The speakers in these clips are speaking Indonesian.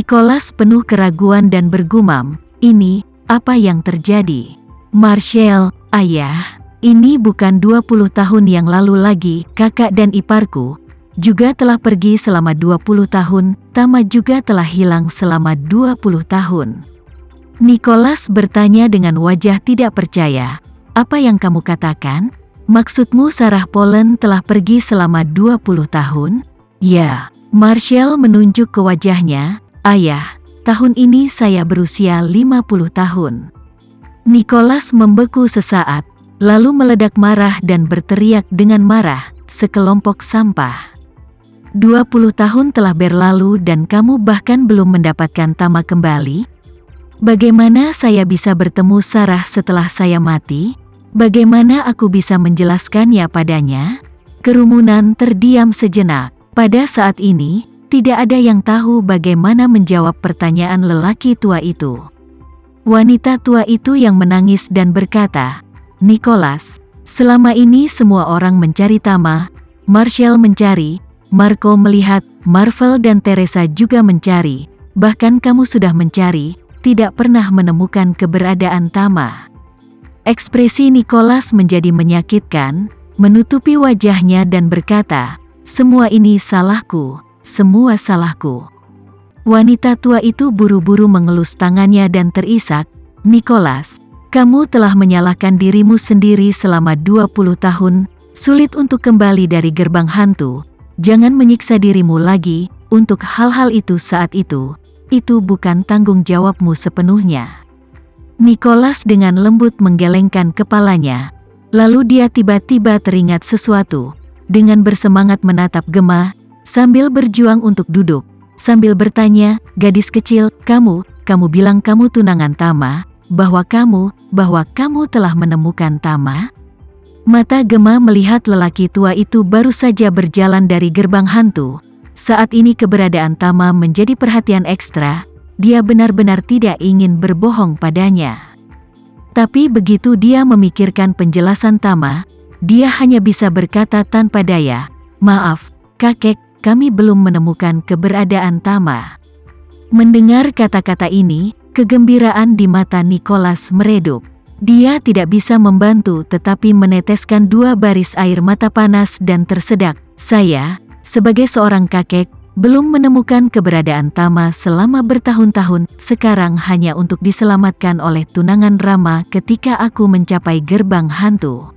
Nicholas penuh keraguan dan bergumam, "Ini, apa yang terjadi?" "Marshall, ayah, ini bukan 20 tahun yang lalu lagi, kakak dan iparku juga telah pergi selama 20 tahun, Tama juga telah hilang selama 20 tahun. Nicholas bertanya dengan wajah tidak percaya. "Apa yang kamu katakan? Maksudmu Sarah Pollen telah pergi selama 20 tahun? Ya." Marshall menunjuk ke wajahnya. "Ayah, tahun ini saya berusia 50 tahun. Nicholas membeku sesaat, lalu meledak marah dan berteriak dengan marah, "Sekelompok sampah. 20 tahun telah berlalu dan kamu bahkan belum mendapatkan Tama kembali? Bagaimana saya bisa bertemu Sarah setelah saya mati? Bagaimana aku bisa menjelaskannya padanya?" Kerumunan terdiam sejenak. Pada saat ini, tidak ada yang tahu bagaimana menjawab pertanyaan lelaki tua itu. Wanita tua itu yang menangis dan berkata, "Nicholas, selama ini semua orang mencari Tama, Marshall mencari, Marco melihat, Marvel dan Teresa juga mencari, bahkan kamu sudah mencari, tidak pernah menemukan keberadaan Tama." Ekspresi Nicholas menjadi menyakitkan, menutupi wajahnya dan berkata, "Semua ini salahku, semua salahku." Wanita tua itu buru-buru mengelus tangannya dan terisak, "Nicholas, kamu telah menyalahkan dirimu sendiri selama 20 tahun, sulit untuk kembali dari gerbang hantu. Jangan menyiksa dirimu lagi untuk hal-hal itu saat itu bukan tanggung jawabmu sepenuhnya." Nicholas dengan lembut menggelengkan kepalanya, lalu dia tiba-tiba teringat sesuatu. Dengan bersemangat menatap Gemma, sambil berjuang untuk duduk, sambil bertanya, "Gadis kecil, kamu bilang kamu tunangan Tama, bahwa kamu telah menemukan Tama?" Mata Gemma melihat lelaki tua itu baru saja berjalan dari gerbang hantu. Saat ini keberadaan Tama menjadi perhatian ekstra, dia benar-benar tidak ingin berbohong padanya. Tapi begitu dia memikirkan penjelasan Tama, dia hanya bisa berkata tanpa daya, "Maaf, kakek, kami belum menemukan keberadaan Tama." Mendengar kata-kata ini, kegembiraan di mata Nicholas meredup. Dia tidak bisa membantu tetapi meneteskan 2 baris air mata panas dan tersedak. "Saya, sebagai seorang kakek, belum menemukan keberadaan Tama selama bertahun-tahun, sekarang hanya untuk diselamatkan oleh tunangan Rama ketika aku mencapai gerbang hantu.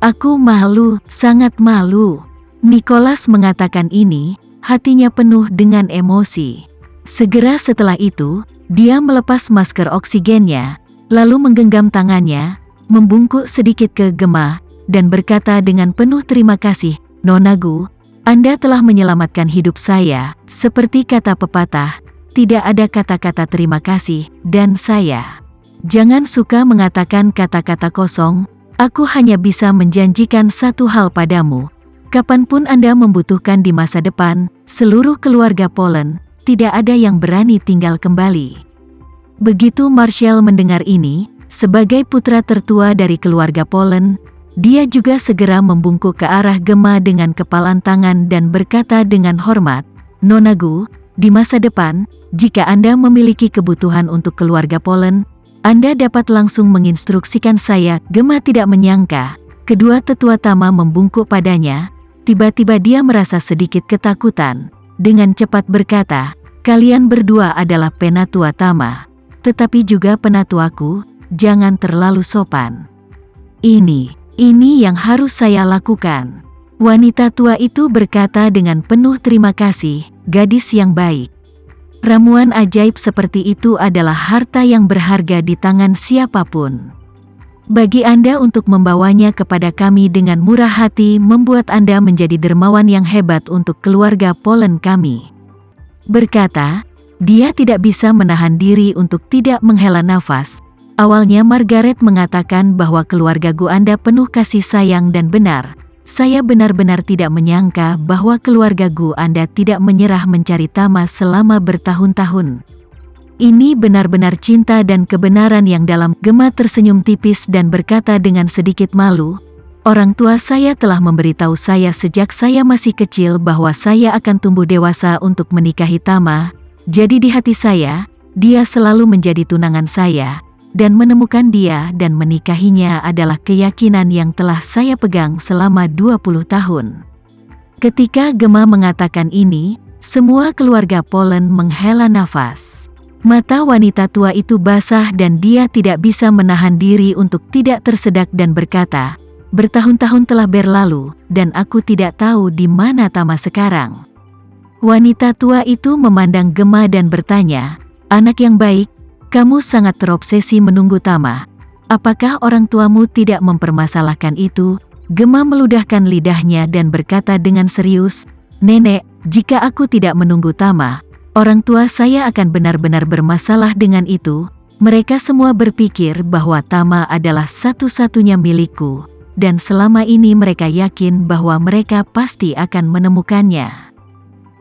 Aku malu, sangat malu." Nicholas mengatakan ini, hatinya penuh dengan emosi. Segera setelah itu, dia melepas masker oksigennya, lalu menggenggam tangannya, membungkuk sedikit ke Gemma, dan berkata dengan penuh terima kasih, "Nonagu, Anda telah menyelamatkan hidup saya." Seperti kata pepatah, tidak ada kata-kata terima kasih, dan saya jangan suka mengatakan kata-kata kosong. Aku hanya bisa menjanjikan satu hal padamu. Kapanpun Anda membutuhkan di masa depan, seluruh keluarga Pollen, tidak ada yang berani tinggal kembali. Begitu Marshall mendengar ini, sebagai putra tertua dari keluarga Pollen, dia juga segera membungkuk ke arah Gemma dengan kepalan tangan dan berkata dengan hormat, "Nonagu, di masa depan, jika Anda memiliki kebutuhan untuk keluarga Pollen, Anda dapat langsung menginstruksikan saya." Gemma tidak menyangka, kedua tetua Tama membungkuk padanya. Tiba-tiba dia merasa sedikit ketakutan. Dengan cepat berkata, "Kalian berdua adalah penatua Tama, tetapi juga penatuaku, jangan terlalu sopan. Ini yang harus saya lakukan." Wanita tua itu berkata dengan penuh terima kasih, "Gadis yang baik. Ramuan ajaib seperti itu adalah harta yang berharga di tangan siapapun. Bagi Anda untuk membawanya kepada kami dengan murah hati membuat Anda menjadi dermawan yang hebat untuk keluarga Pollen kami." Berkata, dia tidak bisa menahan diri untuk tidak menghela nafas. Awalnya Margaret mengatakan bahwa keluarga Gu Anda penuh kasih sayang dan benar. Saya benar-benar tidak menyangka bahwa keluarga Gu Anda tidak menyerah mencari Tama selama bertahun-tahun. Ini benar-benar cinta dan kebenaran yang dalam. Gemma tersenyum tipis dan berkata dengan sedikit malu, "Orang tua saya telah memberitahu saya sejak saya masih kecil bahwa saya akan tumbuh dewasa untuk menikahi Tama. Jadi di hati saya, dia selalu menjadi tunangan saya, dan menemukan dia dan menikahinya adalah keyakinan yang telah saya pegang selama 20 tahun. Ketika Gemma mengatakan ini, semua keluarga Polen menghela nafas. Mata wanita tua itu basah dan dia tidak bisa menahan diri untuk tidak tersedak dan berkata, "Bertahun-tahun telah berlalu, dan aku tidak tahu di mana Tama sekarang." Wanita tua itu memandang Gemma dan bertanya, "Anak yang baik, kamu sangat terobsesi menunggu Tama. Apakah orang tuamu tidak mempermasalahkan itu?" Gemma meludahkan lidahnya dan berkata dengan serius, "Nenek, jika aku tidak menunggu Tama, orang tua saya akan benar-benar bermasalah dengan itu. Mereka semua berpikir bahwa Tama adalah satu-satunya milikku, dan selama ini mereka yakin bahwa mereka pasti akan menemukannya."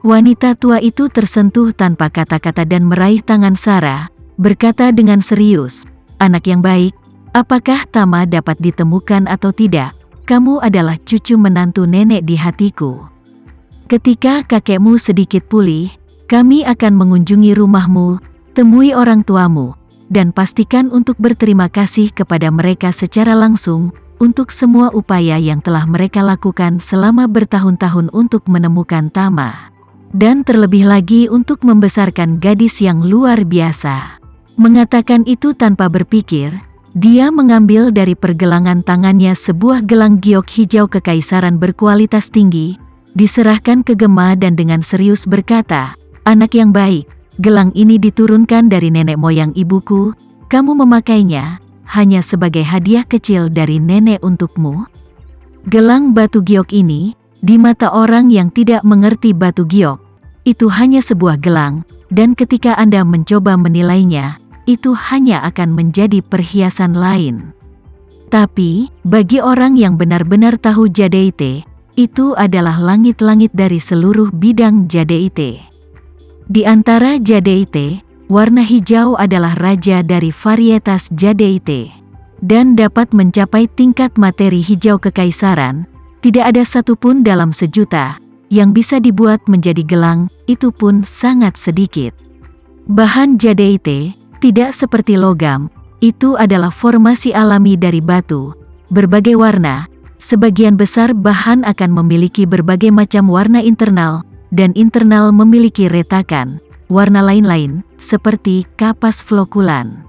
Wanita tua itu tersentuh tanpa kata-kata dan meraih tangan Sarah, berkata dengan serius, "Anak yang baik, apakah Tama dapat ditemukan atau tidak? Kamu adalah cucu menantu nenek di hatiku. Ketika kakekmu sedikit pulih, kami akan mengunjungi rumahmu, temui orang tuamu, dan pastikan untuk berterima kasih kepada mereka secara langsung untuk semua upaya yang telah mereka lakukan selama bertahun-tahun untuk menemukan Tama. Dan terlebih lagi untuk membesarkan gadis yang luar biasa." Mengatakan itu tanpa berpikir, dia mengambil dari pergelangan tangannya sebuah gelang giok hijau kekaisaran berkualitas tinggi, diserahkan ke Gemma dan dengan serius berkata, "Anak yang baik, gelang ini diturunkan dari nenek moyang ibuku, kamu memakainya hanya sebagai hadiah kecil dari nenek untukmu." Gelang batu giok ini, di mata orang yang tidak mengerti batu giok, itu hanya sebuah gelang, dan ketika Anda mencoba menilainya, itu hanya akan menjadi perhiasan lain. Tapi, bagi orang yang benar-benar tahu Jadeite, itu adalah langit-langit dari seluruh bidang Jadeite. Di antara Jadeite, warna hijau adalah raja dari varietas Jadeite. Dan dapat mencapai tingkat materi hijau kekaisaran, tidak ada satupun dalam sejuta yang bisa dibuat menjadi gelang, itu pun sangat sedikit. Bahan Jadeite tidak seperti logam, itu adalah formasi alami dari batu, berbagai warna, sebagian besar bahan akan memiliki berbagai macam warna internal, dan internal memiliki retakan, warna lain-lain, seperti kapas flokulan.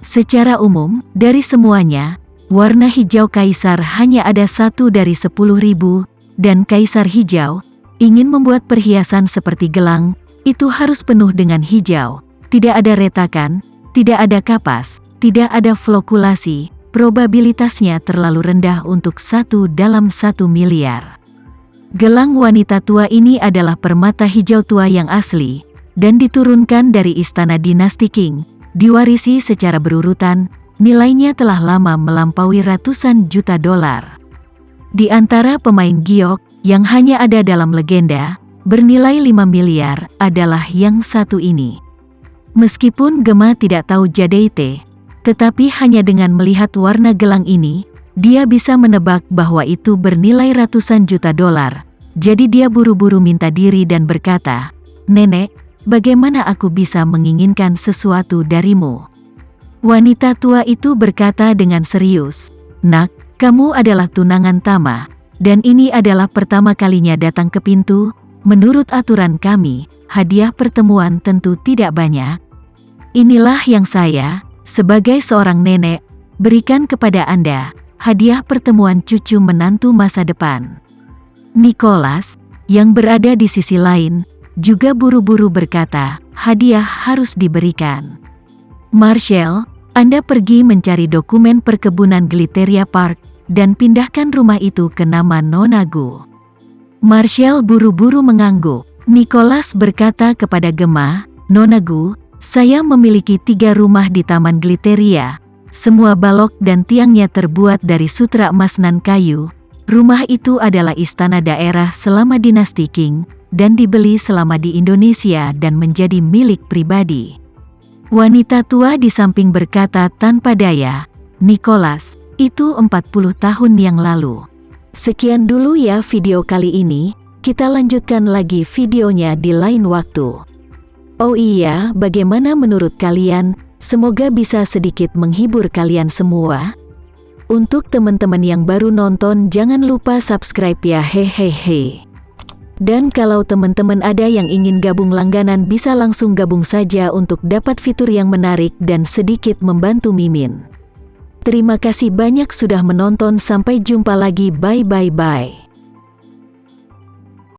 Secara umum, dari semuanya, warna hijau kaisar hanya ada 1 dari 10.000, dan kaisar hijau, ingin membuat perhiasan seperti gelang, itu harus penuh dengan hijau, tidak ada retakan, tidak ada kapas, tidak ada flokulasi, probabilitasnya terlalu rendah untuk 1 dalam 1 miliar. Gelang wanita tua ini adalah permata hijau tua yang asli, dan diturunkan dari istana dinasti Qing, diwarisi secara berurutan, nilainya telah lama melampaui ratusan juta dolar. Di antara pemain giok, yang hanya ada dalam legenda, bernilai 5 miliar, adalah yang satu ini. Meskipun Gemma tidak tahu Jadeite, tetapi hanya dengan melihat warna gelang ini, dia bisa menebak bahwa itu bernilai ratusan juta dolar. Jadi dia buru-buru minta diri dan berkata, "Nenek, bagaimana aku bisa menginginkan sesuatu darimu?" Wanita tua itu berkata dengan serius, "Nak, kamu adalah tunangan Tama, dan ini adalah pertama kalinya datang ke pintu. Menurut aturan kami, hadiah pertemuan tentu tidak banyak. Inilah yang saya, sebagai seorang nenek, berikan kepada Anda, hadiah pertemuan cucu menantu masa depan." Nicholas, yang berada di sisi lain, juga buru-buru berkata, "Hadiah harus diberikan. Marshall, Anda pergi mencari dokumen perkebunan Glitteria Park, dan pindahkan rumah itu ke nama Nona Gu." Marshall buru-buru mengangguk. Nicholas berkata kepada Gemma, "Nona Gu, saya memiliki 3 rumah di Taman Glitteria. Semua balok dan tiangnya terbuat dari sutra emas nan kayu. Rumah itu adalah istana daerah selama dinasti Qing, dan dibeli selama di Indonesia dan menjadi milik pribadi." Wanita tua di samping berkata tanpa daya, "Nicholas, itu 40 tahun yang lalu." Sekian dulu ya video kali ini, kita lanjutkan lagi videonya di lain waktu. Oh iya, bagaimana menurut kalian? Semoga bisa sedikit menghibur kalian semua. Untuk teman-teman yang baru nonton, jangan lupa subscribe ya, hehehe. Dan kalau teman-teman ada yang ingin gabung langganan, bisa langsung gabung saja untuk dapat fitur yang menarik dan sedikit membantu Mimin. Terima kasih banyak sudah menonton, sampai jumpa lagi, bye bye bye.